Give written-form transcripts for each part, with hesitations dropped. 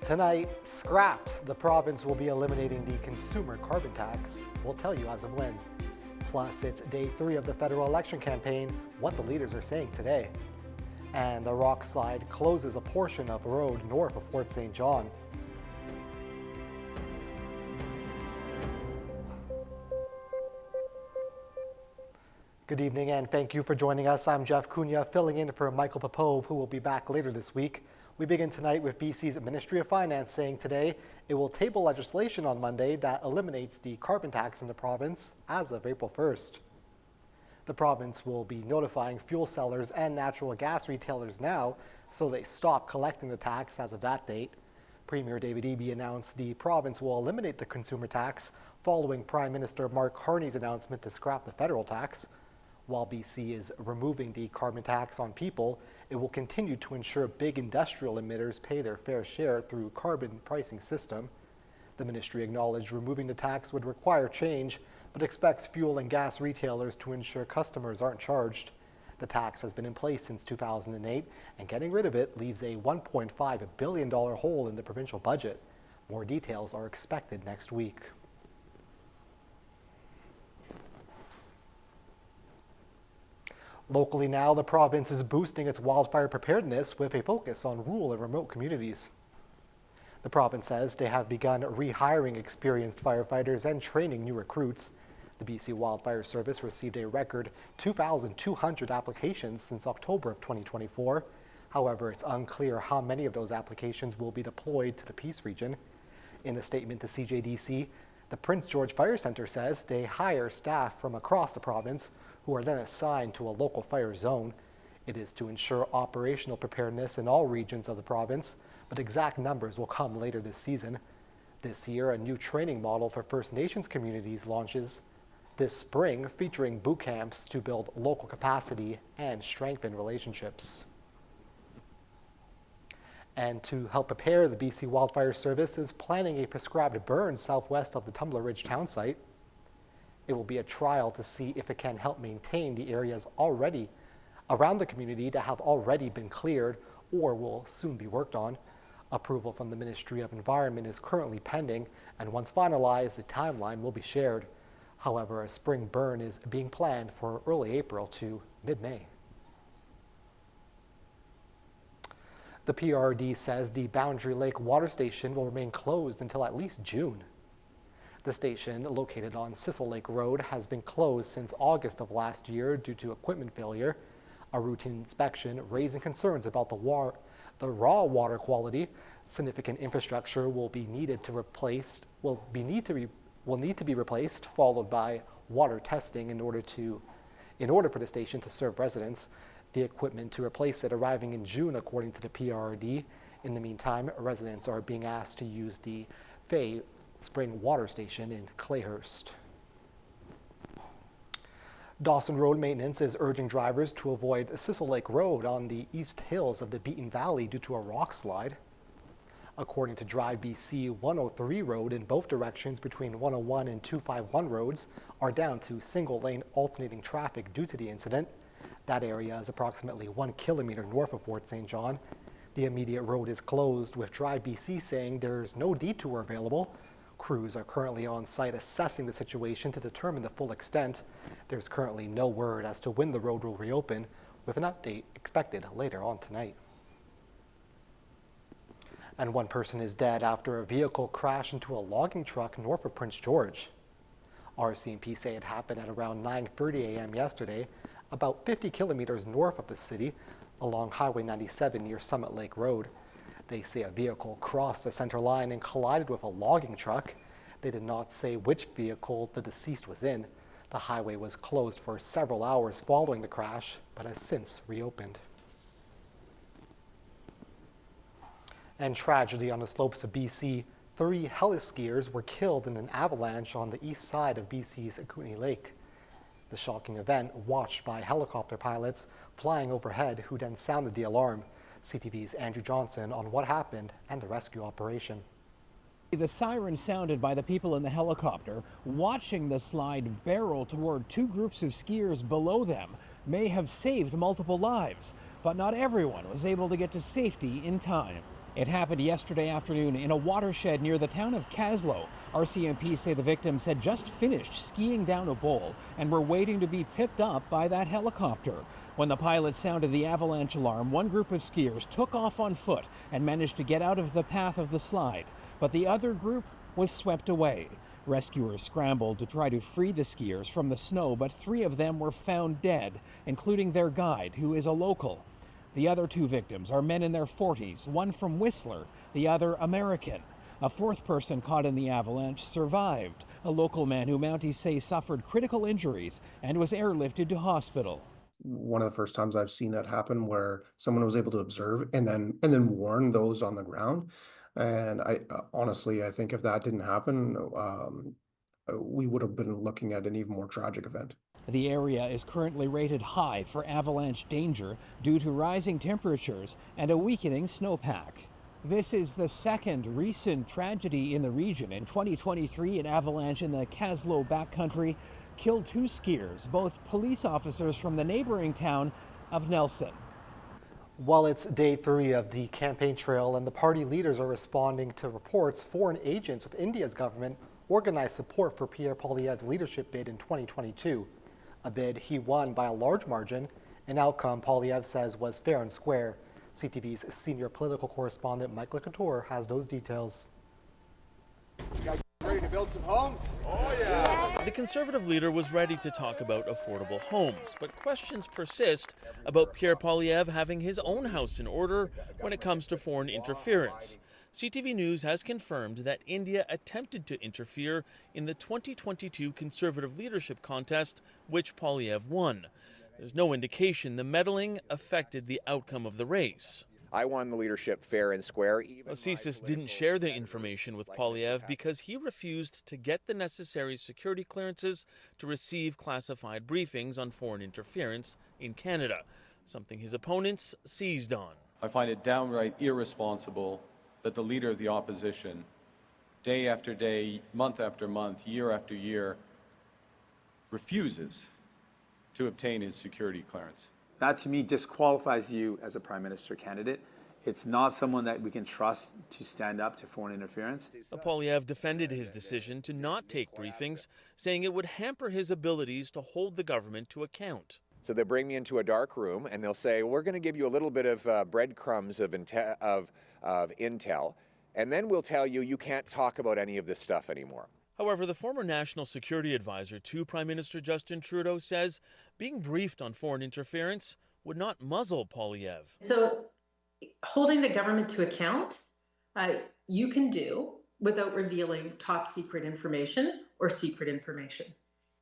Tonight, scrapped. The province will be eliminating the consumer carbon tax. We'll tell you as of when. Plus, it's day 3 of the federal election campaign, what the leaders are saying today. And a rock slide closes a portion of road north of Fort St. John. Good evening and thank you for joining us. I'm Jeff Cunha, filling in for Michael Popove, who will be back later this week. We begin tonight with BC's Ministry of Finance saying today it will table legislation on Monday that eliminates the carbon tax in the province as of April 1st. The province will be notifying fuel sellers and natural gas retailers now so they stop collecting the tax as of that date. Premier David Eby announced the province will eliminate the consumer tax following Prime Minister Mark Carney's announcement to scrap the federal tax. While BC is removing the carbon tax on people, it will continue to ensure big industrial emitters pay their fair share through carbon pricing system. The ministry acknowledged removing the tax would require change, but expects fuel and gas retailers to ensure customers aren't charged. The tax has been in place since 2008, and getting rid of it leaves a $1.5 billion hole in the provincial budget. More details are expected next week. Locally now, the province is boosting its wildfire preparedness with a focus on rural and remote communities. The province says they have begun rehiring experienced firefighters and training new recruits. The BC Wildfire Service received a record 2,200 applications since October of 2024. However, it's unclear how many of those applications will be deployed to the Peace region. In a statement to CJDC, the Prince George Fire Centre says they hire staff from across the province who are then assigned to a local fire zone. It is to ensure operational preparedness in all regions of the province, but exact numbers will come later this season. This year, a new training model for First Nations communities launches this spring, featuring boot camps to build local capacity and strengthen relationships. And to help prepare, the BC Wildfire Service is planning a prescribed burn southwest of the Tumbler Ridge town site. It will be a trial to see if it can help maintain the areas already around the community that have already been cleared or will soon be worked on. Approval from the Ministry of Environment is currently pending, and once finalized, the timeline will be shared. However, a spring burn is being planned for early April to mid-May. The PRD says the Boundary Lake Water Station will remain closed until at least June. The station, located on Cecil Lake Road, has been closed since August of last year due to equipment failure. A routine inspection raising concerns about the raw water quality. Significant infrastructure will need to be replaced, followed by water testing in order for the station to serve residents. The equipment to replace it arriving in June, according to the PRD. In the meantime, residents are being asked to use the Fay Spring Water Station in Clayhurst. Dawson Road Maintenance is urging drivers to avoid Cecil Lake Road on the east hills of the Beaton Valley due to a rock slide. According to Drive BC, 103 Road in both directions between 101 and 251 roads are down to single-lane alternating traffic due to the incident. That area is approximately 1 kilometer north of Fort St. John. The immediate road is closed, with Drive BC saying there's no detour available. Crews are currently on site assessing the situation to determine the full extent. There's currently no word as to when the road will reopen, with an update expected later on tonight. And one person is dead after a vehicle crashed into a logging truck north of Prince George. RCMP say it happened at around 9:30 a.m. yesterday, about 50 kilometers north of the city, along Highway 97 near Summit Lake Road. They say a vehicle crossed the center line and collided with a logging truck. They did not say which vehicle the deceased was in. The highway was closed for several hours following the crash, but has since reopened. And tragedy on the slopes of BC. 3 heli skiers were killed in an avalanche on the east side of BC's Kootenay Lake. The shocking event, watched by helicopter pilots flying overhead who then sounded the alarm. CTV's Andrew Johnson on what happened and the rescue operation. The siren sounded by the people in the helicopter watching the slide barrel toward 2 groups of skiers below them may have saved multiple lives, but not everyone was able to get to safety in time. It happened yesterday afternoon in a watershed near the town of Kaslo. RCMP say the victims had just finished skiing down a bowl and were waiting to be picked up by that helicopter. When the pilot sounded the avalanche alarm, one group of skiers took off on foot and managed to get out of the path of the slide, but the other group was swept away. Rescuers scrambled to try to free the skiers from the snow, but 3 of them were found dead, including their guide, who is a local. The other 2 victims are men in their 40s, one from Whistler, the other American. A 4th person caught in the avalanche survived, a local man who Mounties say suffered critical injuries and was airlifted to hospital. One of the first times I've seen that happen where someone was able to observe and then warn those on the ground. And I honestly, I think if that didn't happen, we would have been looking at an even more tragic event. The area is currently rated high for avalanche danger due to rising temperatures and a weakening snowpack. This is the second recent tragedy in the region. In 2023, an avalanche in the Kaslo backcountry killed 2 skiers, both police officers from the neighboring town of Nelson. Well, it's day 3 of the campaign trail, and the party leaders are responding to reports foreign agents with India's government organized support for Pierre Poilievre's leadership bid in 2022. A bid he won by a large margin, an outcome Poilievre says was fair and square. CTV's senior political correspondent Michael Couture has those details. You guys ready to build some homes? Oh yeah! The Conservative leader was ready to talk about affordable homes, but questions persist about Pierre Poilievre having his own house in order when it comes to foreign interference. CTV News has confirmed that India attempted to interfere in the 2022 Conservative leadership contest, which Poilievre won. There's no indication the meddling affected the outcome of the race. I won the leadership fair and square. CSIS didn't share the information with Poilievre because he refused to get the necessary security clearances to receive classified briefings on foreign interference in Canada, something his opponents seized on. I find it downright irresponsible that the leader of the opposition, day after day, month after month, year after year, refuses to obtain his security clearance. That, to me, disqualifies you as a prime minister candidate. It's not someone that we can trust to stand up to foreign interference. Poilievre defended his decision to not take briefings, saying it would hamper his abilities to hold the government to account. So they bring me into a dark room and they'll say, we're going to give you a little bit of breadcrumbs of intel, and then we'll tell you can't talk about any of this stuff anymore. However, the former national security advisor to Prime Minister Justin Trudeau says being briefed on foreign interference would not muzzle Poilievre. So holding the government to account, you can do without revealing top secret information or secret information.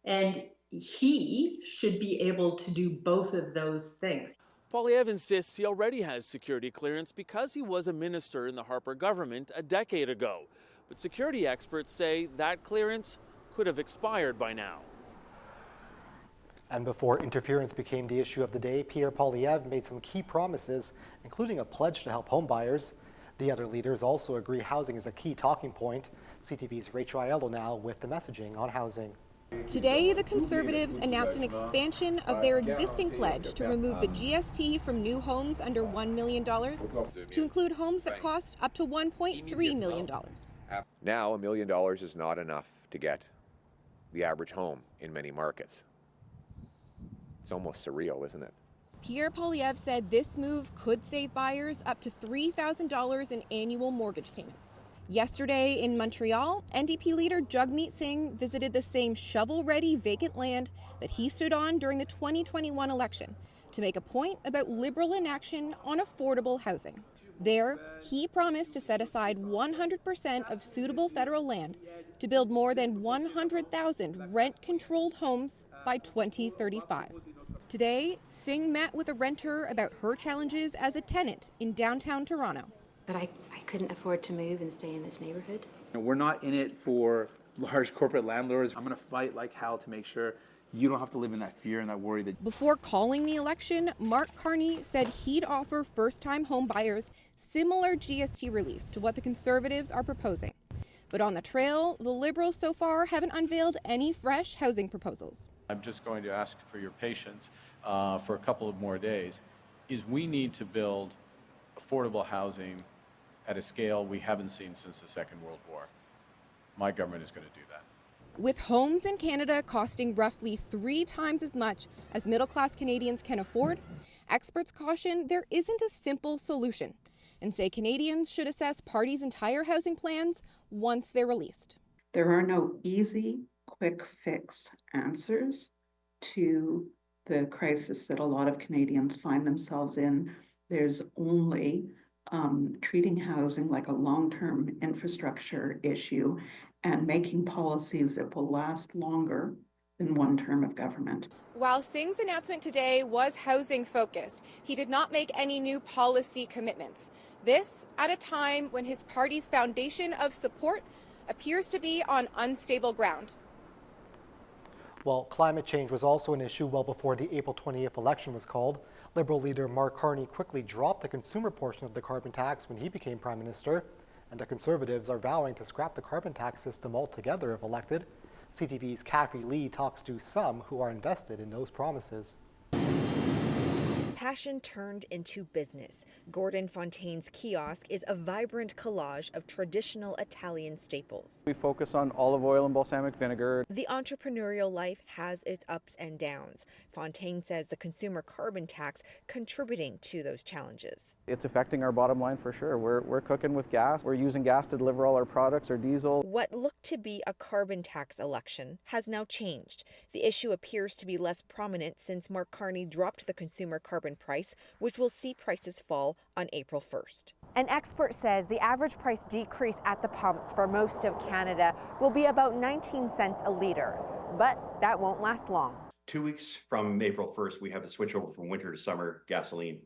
And he should be able to do both of those things. Poilievre insists he already has security clearance because he was a minister in the Harper government a decade ago. But security experts say that clearance could have expired by now. And before interference became the issue of the day, Pierre Poilievre made some key promises, including a pledge to help homebuyers. The other leaders also agree housing is a key talking point. CTV's Rachel Aiello now with the messaging on housing. Today, the Conservatives announced an expansion of their existing pledge to remove the GST from new homes under $1 million to include homes that cost up to $1.3 million. Now, $1 million is not enough to get the average home in many markets. It's almost surreal, isn't it? Pierre Poilievre said this move could save buyers up to $3,000 in annual mortgage payments. Yesterday in Montreal, NDP leader Jagmeet Singh visited the same shovel-ready vacant land that he stood on during the 2021 election to make a point about Liberal inaction on affordable housing. There, he promised to set aside 100% of suitable federal land to build more than 100,000 rent-controlled homes by 2035. Today, Singh met with a renter about her challenges as a tenant in downtown Toronto. But I couldn't afford to move and stay in this neighborhood. We're not in it for large corporate landlords. I'm going to fight like hell to make sure you don't have to live in that fear and that worry. Before calling the election, Mark Carney said he'd offer first-time home buyers similar GST relief to what the Conservatives are proposing. But on the trail, the Liberals so far haven't unveiled any fresh housing proposals. I'm just going to ask for your patience for a couple of more days. We need to build affordable housing at a scale we haven't seen since the Second World War. My government is going to do that. With homes in Canada costing roughly 3 times as much as middle-class Canadians can afford, experts caution there isn't a simple solution and say Canadians should assess parties' entire housing plans once they're released. There are no easy, quick fix answers to the crisis that a lot of Canadians find themselves in. There's only treating housing like a long-term infrastructure issue and making policies that will last longer than one term of government. While Singh's announcement today was housing focused, he did not make any new policy commitments. This at a time when his party's foundation of support appears to be on unstable ground. Well, climate change was also an issue well before the April 20th election was called. Liberal leader Mark Carney quickly dropped the consumer portion of the carbon tax when he became Prime Minister, and the Conservatives are vowing to scrap the carbon tax system altogether if elected. CTV's Kathy Lee talks to some who are invested in those promises. Passion turned into business. Gordon Fontaine's kiosk is a vibrant collage of traditional Italian staples. We focus on olive oil and balsamic vinegar. The entrepreneurial life has its ups and downs. Fontaine says the consumer carbon tax contributing to those challenges. It's affecting our bottom line for sure. We're cooking with gas. We're using gas to deliver all our products or diesel. What looked to be a carbon tax election has now changed. The issue appears to be less prominent since Mark Carney dropped the consumer carbon price, which will see prices fall on April 1st. An expert says the average price decrease at the pumps for most of Canada will be about 19 cents a litre, but that won't last long. 2 weeks from April 1st, we have the switchover from winter to summer gasoline.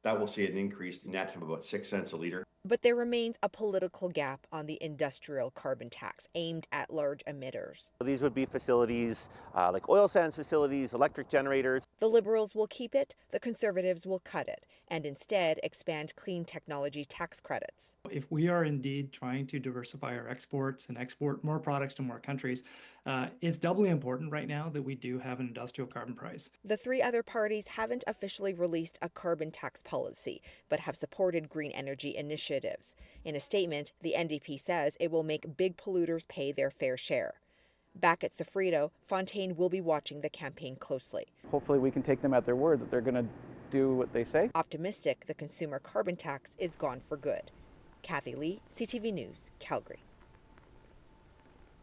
That will see an increase in that to about 6 cents a litre. But there remains a political gap on the industrial carbon tax aimed at large emitters. These would be facilities like oil sands facilities, electric generators. The Liberals will keep it, the Conservatives will cut it, and instead expand clean technology tax credits. If we are indeed trying to diversify our exports and export more products to more countries, it's doubly important right now that we do have an industrial carbon price. The 3 other parties haven't officially released a carbon tax policy, but have supported green energy initiatives. In a statement, the NDP says it will make big polluters pay their fair share. Back at Sofrito, Fontaine will be watching the campaign closely. Hopefully we can take them at their word that they're going to do what they say. Optimistic the consumer carbon tax is gone for good. Kathy Lee, CTV News, Calgary.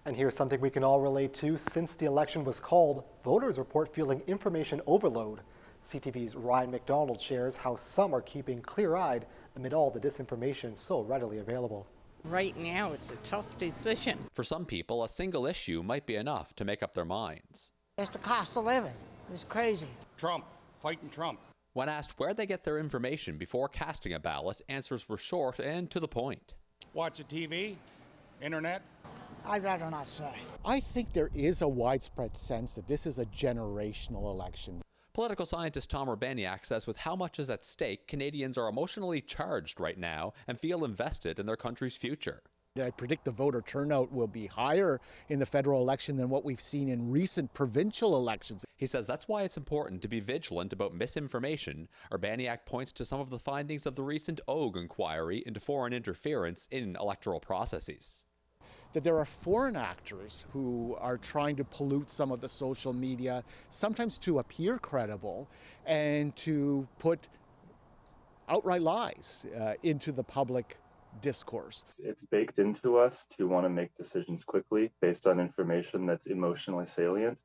And here's something we can all relate to. Since the election was called, voters report feeling information overload. CTV's Ryan McDonald shares how some are keeping clear-eyed amid all the disinformation so readily available. Right now, it's a tough decision. For some people, a single issue might be enough to make up their minds. It's the cost of living. It's crazy. Trump, fighting Trump. When asked where they get their information before casting a ballot, answers were short and to the point. Watch the TV, internet. I'd rather not say. I think there is a widespread sense that this is a generational election. Political scientist Tom Urbaniak says with how much is at stake, Canadians are emotionally charged right now and feel invested in their country's future. I predict the voter turnout will be higher in the federal election than what we've seen in recent provincial elections. He says that's why it's important to be vigilant about misinformation. Urbaniak points to some of the findings of the recent OGE inquiry into foreign interference in electoral processes. That there are foreign actors who are trying to pollute some of the social media, sometimes to appear credible and to put outright lies into the public discourse. It's baked into us to want to make decisions quickly based on information that's emotionally salient.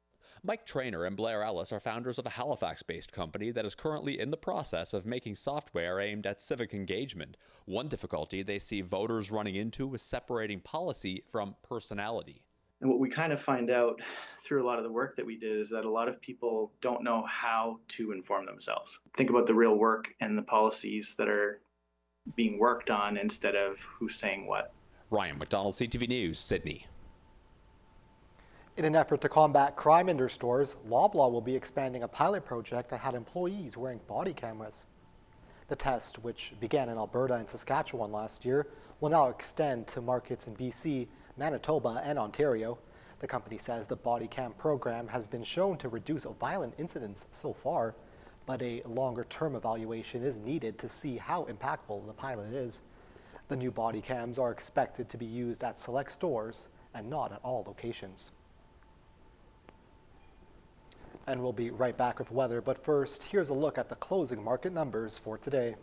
Mike Traynor and Blair Ellis are founders of a Halifax-based company that is currently in the process of making software aimed at civic engagement. One difficulty they see voters running into is separating policy from personality. And what we kind of find out through a lot of the work that we did is that a lot of people don't know how to inform themselves. Think about the real work and the policies that are being worked on instead of who's saying what. Ryan McDonald, CTV News, Sydney. In an effort to combat crime in their stores, Loblaw will be expanding a pilot project that had employees wearing body cameras. The test, which began in Alberta and Saskatchewan last year, will now extend to markets in BC, Manitoba, and Ontario. The company says the body cam program has been shown to reduce violent incidents so far, but a longer-term evaluation is needed to see how impactful the pilot is. The new body cams are expected to be used at select stores and not at all locations. And we'll be right back with weather, but first, here's a look at the closing market numbers for today.